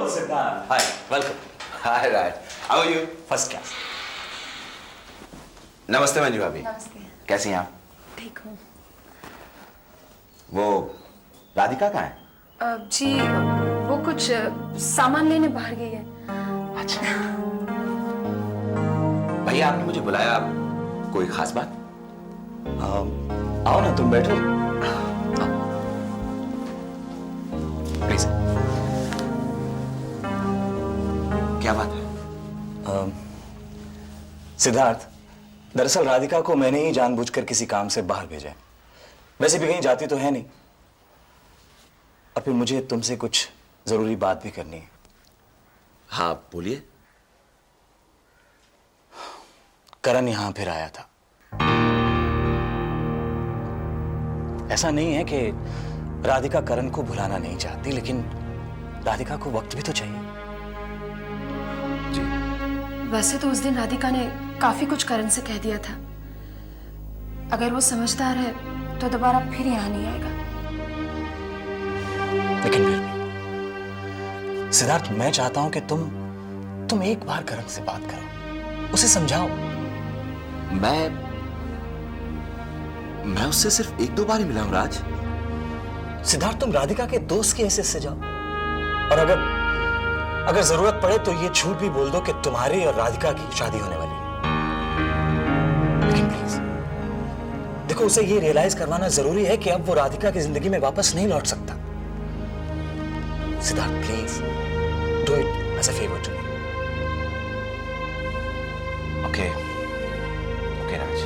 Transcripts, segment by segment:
Siddharth. Hi, welcome. Hi, Raj. How are you? First class. नमस्ते मंजू भाभी। नमस्ते। कैसी हैं आप? ठीक हूँ। वो राधिका कहाँ है? जी वो कुछ सामान लेने बाहर गई है। अच्छा। भैया आपने मुझे बुलाया, कोई खास बात? आओ ना, तुम बैठो। प्लीज। क्या बात है? सिद्धार्थ, दरअसल राधिका को मैंने ही जानबूझकर किसी काम से बाहर भेजा है। वैसे भी कहीं जाती तो है नहीं, और फिर मुझे तुमसे कुछ जरूरी बात भी करनी है। हाँ बोलिए। करण यहां फिर आया था। ऐसा नहीं है कि राधिका करण को भुलाना नहीं चाहती, लेकिन राधिका को वक्त भी तो चाहिए। जी। वैसे तो उस दिन राधिका ने काफी कुछ करण से कह दिया था। अगर वो समझदार है तो दोबारा फिर यहाँ नहीं आएगा। लेकिन फिर भी सिद्धार्थ, मैं चाहता हूं कि तुम एक बार करण से बात करो, उसे समझाओ। मैं उससे सिर्फ एक दो बार ही मिला हूं राज। सिद्धार्थ, तुम राधिका के दोस्त की हैसियत से जाओ, और अगर जरूरत पड़े तो ये झूठ भी बोल दो कि तुम्हारी और राधिका की शादी होने वाली है। लेकिन प्लीज देखो, उसे ये रियलाइज करवाना जरूरी है कि अब वो राधिका की जिंदगी में वापस नहीं लौट सकता। Siddharth, please do it as a favour to me. Okay okay Raj.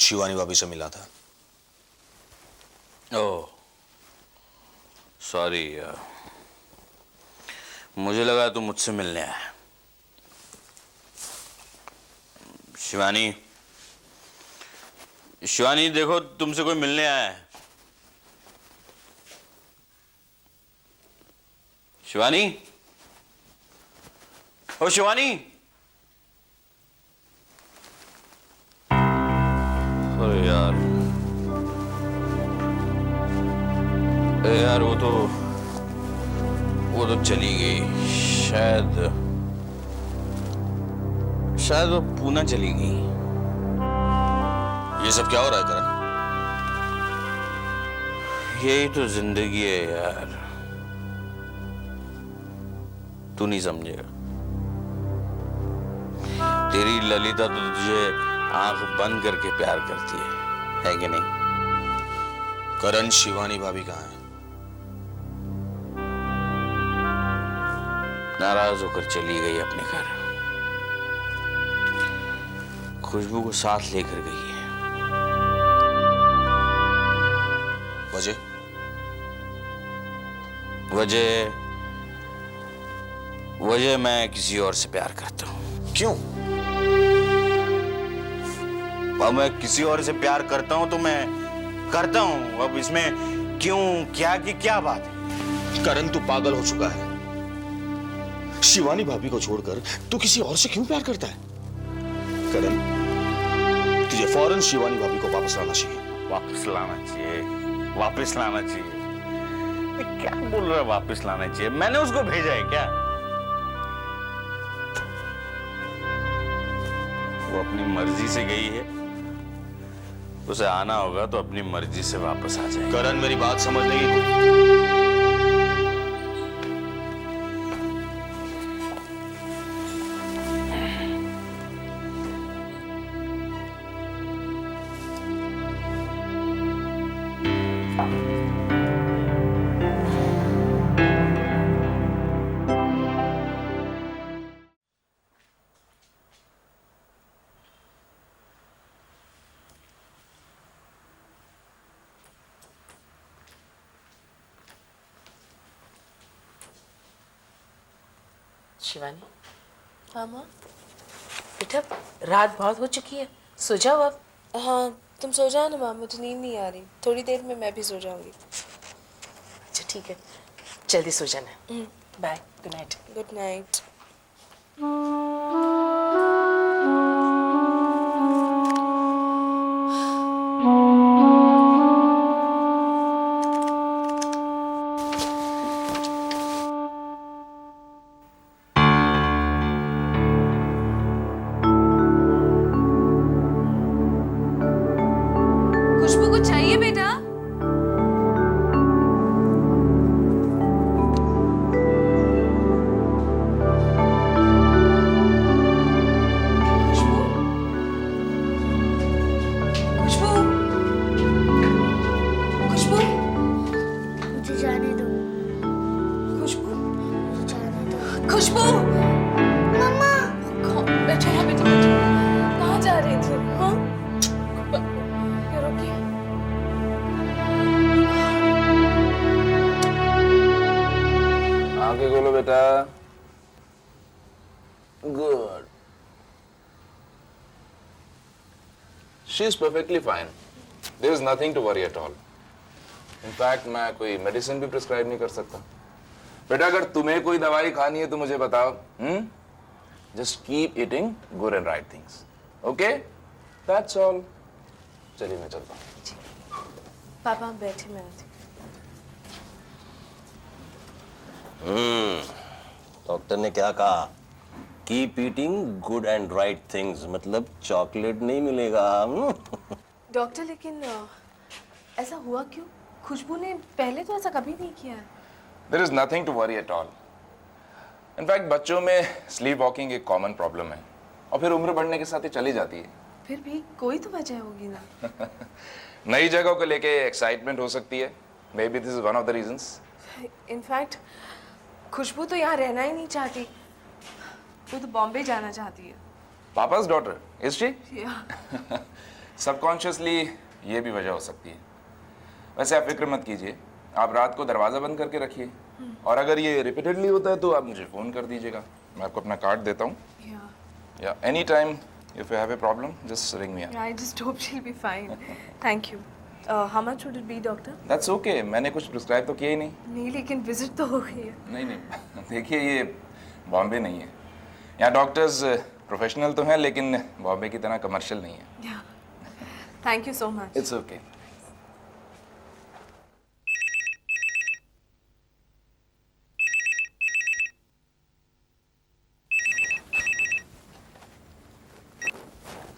Shivani भाभी से मिला था। ओह सॉरी, मुझे लगा तुम मुझसे मिलने आए। शिवानी, शिवानी देखो, तुमसे कोई मिलने आया है। शिवानी, ओ शिवानी। अरे यार वो तो चली गई। शायद वो पूना चली गई। ये सब क्या हो रहा है करण? यही तो जिंदगी है यार, तू नहीं समझेगा। तेरी ललिता तो तुझे आंख बंद करके प्यार करती है कि नहीं? करण, शिवानी भाभी कहाँ है? नाराज होकर चली गई अपने घर। खुशबू को साथ लेकर गई है। वजह? वजह मैं किसी और से प्यार करता हूं। क्यों? अब मैं किसी और से प्यार करता हूं तो मैं करता हूं। अब इसमें क्यों, क्या की क्या बात है? करण, तू पागल हो चुका है। शिवानी भाभी को छोड़कर तू किसी और से क्यों प्यार करता है? करण, तुझे फौरन शिवानी भाभी को वापस लाना चाहिए। वापस लाना चाहिए? वापस लाना चाहिए? ये क्या बोल रहा है वापस लाना चाहिए? मैंने उसको भेजा है क्या? वो अपनी मर्जी से गई है, उसे आना होगा तो अपनी मर्जी से वापस आ जाए। करण, मेरी बात समझने की शिवानी, हाँ माँ। बेटा रात बहुत हो चुकी है, सो जाओ अब। हाँ तुम सो जाओ ना माँ, मुझे नींद नहीं आ रही। थोड़ी देर में मैं भी सो जाऊंगी। अच्छा ठीक है, जल्दी सो जाना। Bye, good night. Good night. Khushboo कुछ चाहिए बेटा? खुशबू, खुशबू, खुशबू, मुझे जाने दो। खुशबू, मुझे जाने दो। खुशबू। मम्मा। बैठो यहाँ, बैठो बैठो। कहाँ जा रही थी? हाँ? You're okay? आगे खोलो बेटा। Good. She is perfectly fine. There is nothing to worry at all. In fact मैं कोई मेडिसिन भी प्रिस्क्राइब नहीं कर सकता। बेटा अगर तुम्हें कोई दवाई खानी है तो मुझे बताओ। Just keep eating good and right things. Okay, that's all. चलिए मैं चलता हूँ। पापा आप बैठे, मैं आती। डॉक्टर ने क्या कहा? Keep eating good and right things, मतलब चॉकलेट नहीं मिलेगा। डॉक्टर लेकिन ऐसा हुआ क्यों? खुशबू ने पहले तो ऐसा कभी नहीं किया है। There is nothing to worry at all. In fact बच्चों में स्लीप वॉकिंग एक कॉमन प्रॉब्लम है और फिर उम्र बढ़ने के साथ ही चली जाती है। फिर भी कोई तो वजह होगी ना। नई जगहों को लेके एक्साइटमेंट हो सकती है। Maybe this is one of the reasons. In fact Khushboo तो यहाँ रहना ही नहीं चाहती, वो तो बॉम्बे जाना चाहती है। पापा's डॉटर इज शी? या सबकॉन्शियसली ये भी वजह हो सकती है। वैसे आप फिक्र मत कीजिए, आप रात को दरवाजा बंद करके रखिए और अगर ये रिपीटेडली होता है तो आप मुझे फोन कर दीजिएगा। मैं आपको अपना कार्ड देता हूँ। या any time if you have a problem just ring me up. I just hope she'll be fine. Thank you. How much would it be, doctor? That's okay, मैंने कुछ प्रिस्क्राइब तो किया ही नहीं। नहीं लेकिन विजिट तो हो गई है। नहीं नहीं देखिए ये बॉम्बे नहीं है। यहाँ डॉक्टर्स प्रोफेशनल तो हैं लेकिन बॉम्बे की तरह कमर्शियल नहीं है। Thank you so much. It's okay.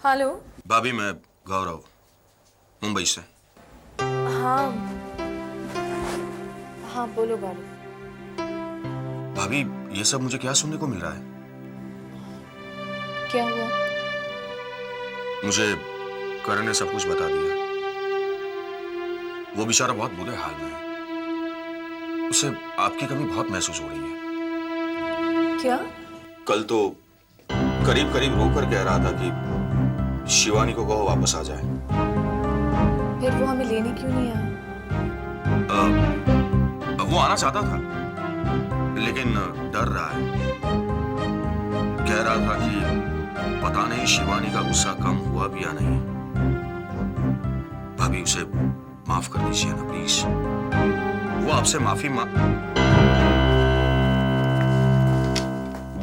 Hello. भाभी मैं गौरव, मुंबई से। हाँ हाँ बोलो गौरव। भाभी ये सब मुझे क्या सुनने को मिल रहा है? क्या हुआ? मुझे करण ने सब कुछ बता दिया। वो बेचारा बहुत बुरे हाल में है। उसे आपकी कमी बहुत महसूस हो रही है। क्या? कल तो करीब करीब रोकर कह रहा था कि शिवानी को कहो वापस आ जाए। फिर वो हमें लेने क्यों नहीं आया? वो आना चाहता था लेकिन डर रहा है। कह रहा था कि पता नहीं शिवानी का गुस्सा कम हुआ भी या नहीं। भाभी उसे माफ कर दीजिए ना प्लीज। वो आपसे माफी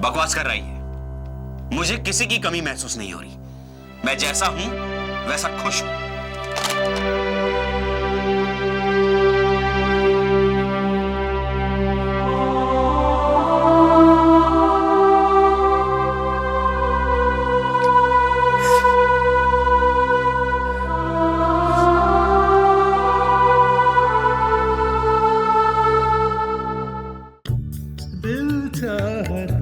बकवास कर रही है। मुझे किसी की कमी महसूस नहीं हो रही। मैं जैसा हूं वैसा खुश हूं। चाहत